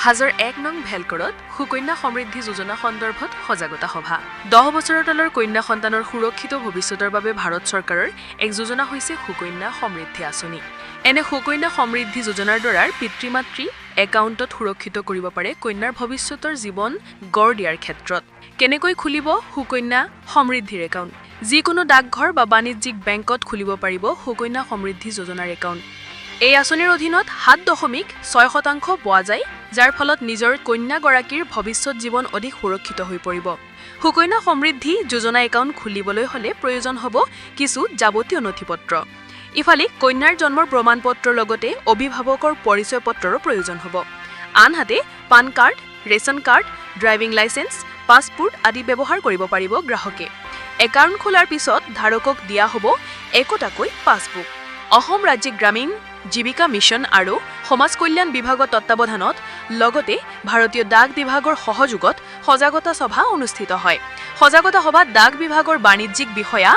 হাজৰ ১ নং ভেলকৰত সুকন্যা সমৃদ্ধি যোজনা সন্দৰ্ভত সজাগতা সভা ১০ বছৰৰ তলৰ কন্যা সন্তানৰ সুৰক্ষিত ভৱিষ্যতৰ বাবে ভাৰত চৰকাৰৰ এক যোজনা হৈছে সুকন্যা সমৃদ্ধি আঁচনি। এনে সুকন্যা সমৃদ্ধি যোজনাৰ দ্বাৰা পিতৃ-মাতৃ একাউণ্টত সুৰক্ষিত কৰিব পাৰে কন্যাৰ ভৱিষ্যতৰ জীৱন গঢ় দিয়াৰ ক্ষেত্ৰত। কেনেকৈ খুলিব সুকন্যা সমৃদ্ধিৰ একাউণ্ট? যিকোনো ডাকঘৰ বা বাণিজ্যিক বেংকত খুলিব পাৰিব সুকন্যা সমৃদ্ধি যোজনাৰ একাউণ্ট। এই আঁচনিৰ অধীনত ৭.৬% পোৱা যায়, যাৰ ফলত নিজৰ কন্যাগৰাকীৰ ভৱিষ্যত জীৱন অধিক সুৰক্ষিত হৈ পৰিব। সুকন্যা সমৃদ্ধি যোজনা একাউণ্ট খুলিবলৈ হ'লে প্ৰয়োজন হ'ব কিছু যাৱতীয় নথিপত্ৰ। ইফালে কন্যাৰ জন্মৰ প্ৰমাণপত্ৰৰ লগতে অভিভাৱকৰ পৰিচয় পত্ৰৰো প্ৰয়োজন হ'ব। আনহাতে PAN card, ration card, driving licence, passport আদি ব্যৱহাৰ কৰিব পাৰিব গ্ৰাহকে। একাউণ্ট খোলাৰ পিছত ধাৰকক দিয়া হ'ব একোটাকৈ পাছবুক। অসম ৰাজ্যিক গ্ৰামীণ জীৱিকা মিছন আৰু সমাজ কল্যাণ বিভাগৰ তত্বাৱধানত লগতে ভাৰতীয় ডাক বিভাগৰ সহযোগত সজাগতা সভা অনুষ্ঠিত হয়। সজাগতা সভাত ডাক বিভাগৰ বাণিজ্যিক বিষয়া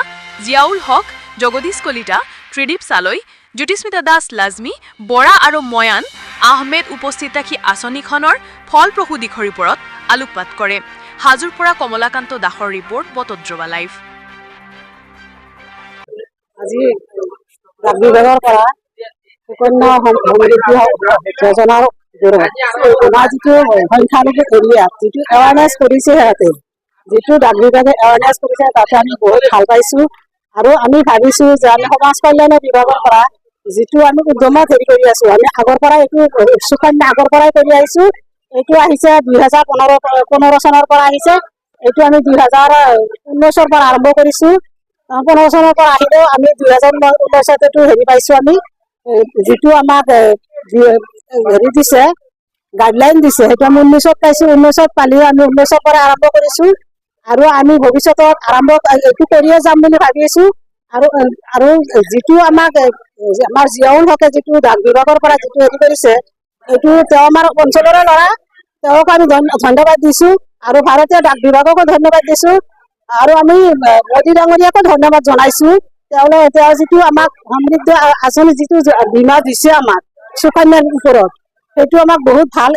জিয়াউল হক, জগদীশ কলিতা, ত্ৰিদীপ চালৈ, জ্যোতিস্মিতা দাস লাজমী, বৰা আৰু ময়ান আহমেদ উপস্থিত থাকি আঁচনিখনৰ ফলপ্ৰসূ দিশৰ ওপৰত আলোকপাত কৰে। হাজোৰ পৰা কমলাকান্ত দাসৰ ৰিপৰ্ট, বটদ্ৰৱা লাইভ। আজি ডাক বিভাগৰ পৰা সুকন্যা সমৃদ্ধি যোজনাৰ আমাৰ যিটো সংখ্যালঘু এৰিয়াত যিটো এৱাৰনেছ কৰিছে, সিহঁতে যিটো ডাক বিভাগে এৱাৰনেছ কৰিছে তাতে আমি বহুত ভাল পাইছোঁ। আৰু আমি ভাবিছোঁ যে আমি সমাজ কল্যাণ বিভাগৰ পৰা যিটো আমি উদ্যমত হেৰি কৰি আছোঁ, আমি আগৰ পৰাই এইটো সুকন্যা আগৰ পৰাই কৰি আহিছোঁ। এইটো আহিছে 2015 চনৰ পৰা আহিছে। এইটো আমি 2019 পৰা আৰম্ভ কৰিছোঁ। 15 চনৰ পৰা আহিলেও আমি 2019 হেৰি পাইছোঁ। আমি যিটো আমাক হেৰি দিছে, গাইডলাইন দিছে, সেইটো আমি 19 পাইছোঁ। 19 পালিও আমি 19 পৰা আৰম্ভ কৰিছোঁ আৰু আমি ভৱিষ্যতত আৰম্ভ এইটো কৰিয়ে যাম বুলি ভাবিছোঁ। আৰু যিটো আমাৰ জিয়াউল হকে যিটো ডাক বিভাগৰ পৰা যিটো হেৰি কৰিছে, এইটো তেওঁ আমাৰ অঞ্চলৰে ল'ৰা, তেওঁক আমি ধন্যবাদ দিছোঁ আৰু ভাৰতীয় ডাক বিভাগকো ধন্যবাদ দিছোঁ। আৰু আমি মোদী ডাঙৰীয়াকো ধন্যবাদ জনাইছোঁ। তেওঁ যিটো আমাক সমৃদ্ধ আঁচনি যিটো বীমা দিছে আমাক সুকন্যাৰ ওপৰত, সেইটো আমাক বহুত ভাল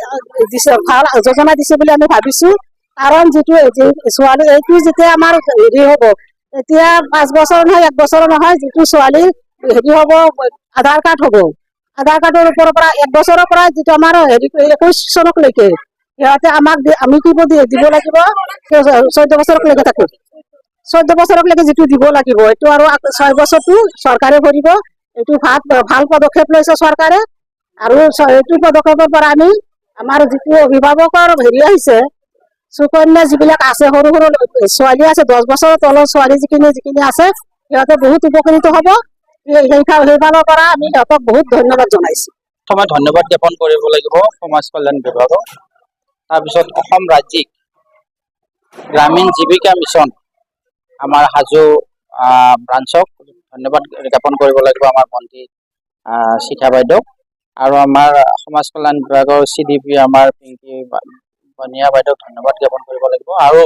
দিছে, ভাল যোজনা দিছে বুলি আমি ভাবিছোঁ। কাৰণ যিটো ছোৱালী এইটো যেতিয়া আমাৰ হেৰি হ'ব, এতিয়া 5 বছৰ নহয় 1 বছৰ নহয়, যিটো ছোৱালী হেৰি হ'ব আধাৰ কাৰ্ড হ'ব, আধাৰ কাৰ্ডৰ ওপৰৰ পৰা 1 বছৰৰ পৰা যিটো আমাৰ হেৰি 21 চনকলৈকে সিহঁতে আমাক আমি কি দিব লাগিব, 14 বছৰলৈকে থাকোঁ, 14 বছৰলৈকে যিটো দিব লাগিব, এইটো আৰু 6 বছৰটো চৰকাৰে ভৰিব। এইটো ভাল পদক্ষেপ লৈছে চৰকাৰে। আৰু এইটো পদক্ষেপৰ পৰা আমি আমাৰ যিটো অভিভাৱকৰ হেৰি আহিছে, সুকন্যা যিবিলাক আছে, সৰু সৰু ছোৱালী আছে, 10 বছৰৰ তলৰ ছোৱালী যিখিনি আছে, সিহঁতে বহুত উপকৃত হ'ব। সেইফালৰ পৰা আমি সিহঁতক বহুত ধন্যবাদ জনাইছোঁ। মই ধন্যবাদ জ্ঞাপন কৰিব লাগিব সমাজ কল্যাণ বিভাগক। তাৰপিছত অসম ৰাজ্যিক গ্ৰামীণ জীৱিকা মিছন আমাৰ হাজো ব্ৰাঞ্চক ধন্যবাদ জ্ঞাপন কৰিব লাগিব, আমাৰ মন্ত্ৰী শিখা বাইদেউক। আৰু আমাৰ সমাজ কল্যাণ বিভাগৰ CDP আমাৰ পিংকি বনিয়া বাইদেউক ধন্যবাদ জ্ঞাপন কৰিব লাগিব। আৰু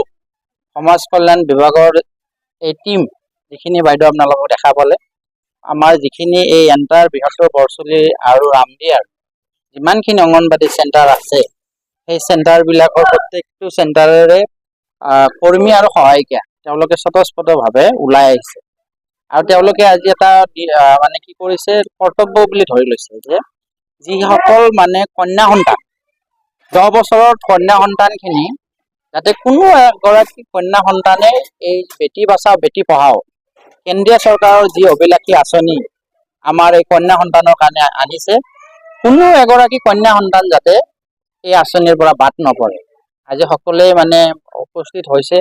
সমাজ কল্যাণ বিভাগৰ এই টিম যিখিনি বাইদেউ আপোনালোকক দেখা পালে, আমাৰ যিখিনি এই এণ্টাৰ বৃহত্তৰ বৰচলি আৰু ৰামদিয়াৰ যিমানখিনি অংগনবাদী চেণ্টাৰ আছে, সেই চেণ্টাৰবিলাকৰ প্ৰত্যেকটো চেণ্টাৰৰে কৰ্মী আৰু সহায়িকা তেওঁলোকে স্বতঃস্ফূৰ্তভাৱে ওলাই আহিছে। আৰু তেওঁলোকে আজি এটা মানে কি কৰিছে, কৰ্তব্য বুলি ধৰি লৈছে যে যিসকল মানে কন্যা সন্তান 10 বছৰৰ কন্যা সন্তানখিনি যাতে কোনো এগৰাকী কন্যা সন্তানে এই বেটি বাচাও বেটি পঢ়াও কেন্দ্ৰীয় চৰকাৰৰ যি অভিলাষী আঁচনি আমাৰ এই কন্যা সন্তানৰ কাৰণে আনিছে, কোনো এগৰাকী কন্যা সন্তান যাতে এই আঁচনিৰ পৰা বাদ নপৰে। আজি সকলোৱে মানে উপস্থিত হৈছে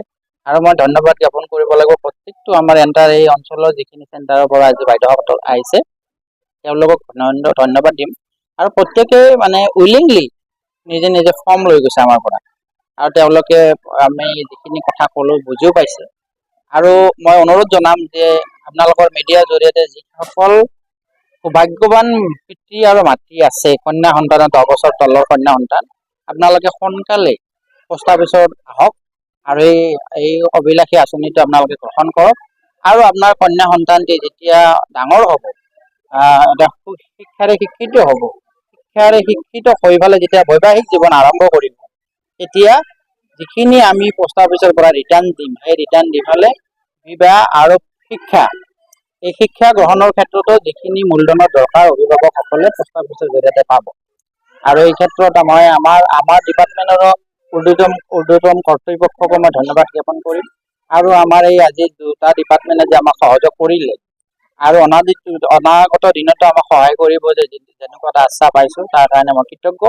আৰু মই ধন্যবাদ জ্ঞাপন কৰিব লাগিব প্ৰত্যেকটো আমাৰ এণ্টাৰ এই অঞ্চলৰ যিখিনি চেণ্টাৰৰ পৰা আজি বাইদেউসকল আহিছে, তেওঁলোকক ধন্যবাদ দিম। আৰু প্ৰত্যেকে মানে উইলিংলি নিজে নিজে ফৰ্ম লৈ গৈছে আমাৰ পৰা, আৰু তেওঁলোকে আমি যিখিনি কথা ক'লোঁ বুজিও পাইছে। আৰু মই অনুৰোধ জনাম যে আপোনালোকৰ মিডিয়াৰ জৰিয়তে যিসকল সৌভাগ্যৱান পিতৃ আৰু মাতৃ আছে, কন্যা সন্তানৰ 10 বছৰ তলৰ কন্যা সন্তান, আপোনালোকে সোনকালে পোষ্ট অফিচত আহক আৰু এই অভিলাষী আঁচনিটো আপোনালোকে গ্ৰহণ কৰক। আৰু আপোনাৰ কন্যা সন্তানটি যেতিয়া ডাঙৰ হ'ব, এটা শিক্ষাৰে শিক্ষিত হ'ব, শিক্ষাৰে শিক্ষিত হৈ পেলাই যেতিয়া বৈবাহিক জীৱন আৰম্ভ কৰিম তেতিয়া যিখিনি আমি পোষ্ট অফিচৰ পৰা ৰিটাৰ্ণ দিম সেই ৰিটাৰ্ণ দি পেলাই বিবাহ আৰু শিক্ষা এই শিক্ষা গ্ৰহণৰ ক্ষেত্ৰতো যিখিনি মূলধনৰ দৰকাৰ অভিভাৱকসকলে পোষ্ট অফিচৰ জৰিয়তে পাব আৰু এই ক্ষেত্ৰত মই আমাৰ ডিপাৰ্টমেণ্টৰো ঊৰ্ধ্বতম কৰ্তৃপক্ষকো মই ধন্যবাদ জ্ঞাপন কৰিম আৰু আমাৰ এই আজি দুটা ডিপাৰ্টমেণ্টে যে আমাক সহযোগ কৰিলে আৰু অনাগত দিনতো আমাক সহায় কৰিব যে যেনেকুৱা এটা আশ্বাস পাইছোঁ তাৰ কাৰণে মই কৃতজ্ঞ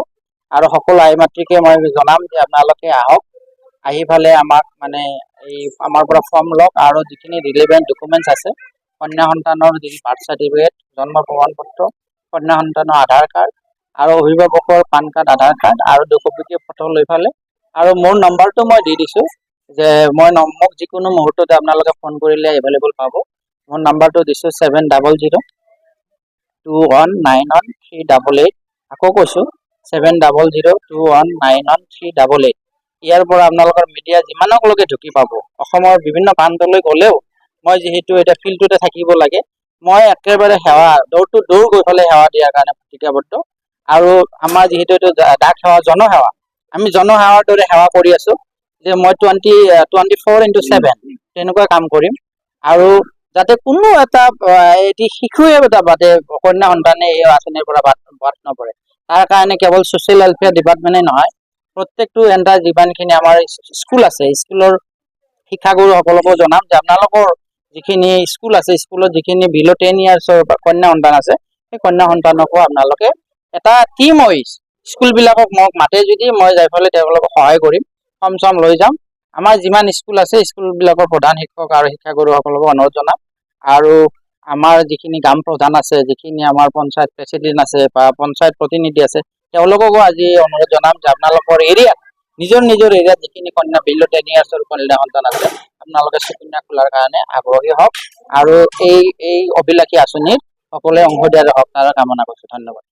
আৰু সকলো আই মাতৃকে মই জনাম যে আপোনালোকে আহক আহি পেলাই আমাক মানে এই আমাৰ পৰা ফৰ্ম লওক আৰু যিখিনি ৰিলেভেণ্ট ডকুমেণ্টছ আছে কন্যা সন্তানৰ যিখিনি বাৰ্থ চাৰ্টিফিকেট জন্ম প্ৰমাণ পত্ৰ কন্যা সন্তানৰ আধাৰ কাৰ্ড আৰু অভিভাৱকৰ পান কাৰ্ড আধাৰ কাৰ্ড আৰু 2 কপি ফটো লৈ পেলাই আৰু মোৰ নম্বৰটো মই দি দিছোঁ যে মোক যিকোনো মুহূৰ্ততে আপোনালোকে ফোন কৰিলে এভেইলেবল পাব মোৰ নম্বৰটো দিছোঁ 7002191388 আকৌ কৈছোঁ 7002191388 ইয়াৰ পৰা আপোনালোকৰ মিডিয়া যিমানকলৈকে ঢুকি পাব অসমৰ বিভিন্ন প্ৰান্তলৈ গ'লেও মই যিহেতু এতিয়া ফিল্ডটোতে থাকিব লাগে মই একেবাৰে সেৱা ডোৰ টু ডোৰ গৈ পেলাই সেৱা দিয়াৰ কাৰণে প্ৰতিজ্ঞাবদ্ধ আৰু আমাৰ যিহেতু এইটো ডাক সেৱা জনসেৱা আমি জনসেৱাৰ দৰে সেৱা কৰি আছোঁ যে মই 24/7 তেনেকুৱা কাম কৰিম আৰু যাতে কোনো এটা এটি শিশুৱে এটা বাদে কন্যা সন্তানে এই আঁচনিৰ পৰা বাদ নপৰে তাৰ কাৰণে কেৱল ছ'চিয়েল ৱেলফেয়াৰ ডিপাৰ্টমেণ্টে নহয় প্ৰত্যেকটো এণ্টাৰ যিমানখিনি আমাৰ স্কুল আছে স্কুলৰ শিক্ষাগুৰুসকলকো জনাম যে আপোনালোকৰ যিখিনি স্কুল আছে স্কুলত যিখিনি বিল' 10 ইয়াৰ্ছৰ কন্যা সন্তান আছে সেই কন্যা সন্তানকো আপোনালোকে এটা টিম ৱাইজ স্কুলবিলাকক মোক মাতে যদি মই যাই পেলাই তেওঁলোকক সহায় কৰিম ফৰ্ম চৰ্ম লৈ যাম আমাৰ যিমান স্কুল আছে স্কুলবিলাকৰ প্ৰধান শিক্ষক আৰু শিক্ষাগুৰুসকলকো অনুৰোধ জনাম আৰু আমাৰ যিখিনি গ্ৰাম প্ৰধান আছে যিখিনি আমাৰ পঞ্চায়ত প্ৰেচিডেণ্ট আছে বা পঞ্চায়ত প্ৰতিনিধি আছে তেওঁলোককো আজি অনুৰোধ জনাম যে আপোনালোকৰ এৰিয়াত নিজৰ এৰিয়াত যিখিনি কন্যা বিল' 10 ইয়াৰ্ছৰ কন্যা সন্তান আছে আপোনালোকে সুকন্যা খোলাৰ কাৰণে আগ্ৰহী হওক আৰু এই অভিলাষী আঁচনিত সকলোৱে অংশ দিয়াৰ হওক তাৰ কামনা কৰিছোঁ ধন্যবাদ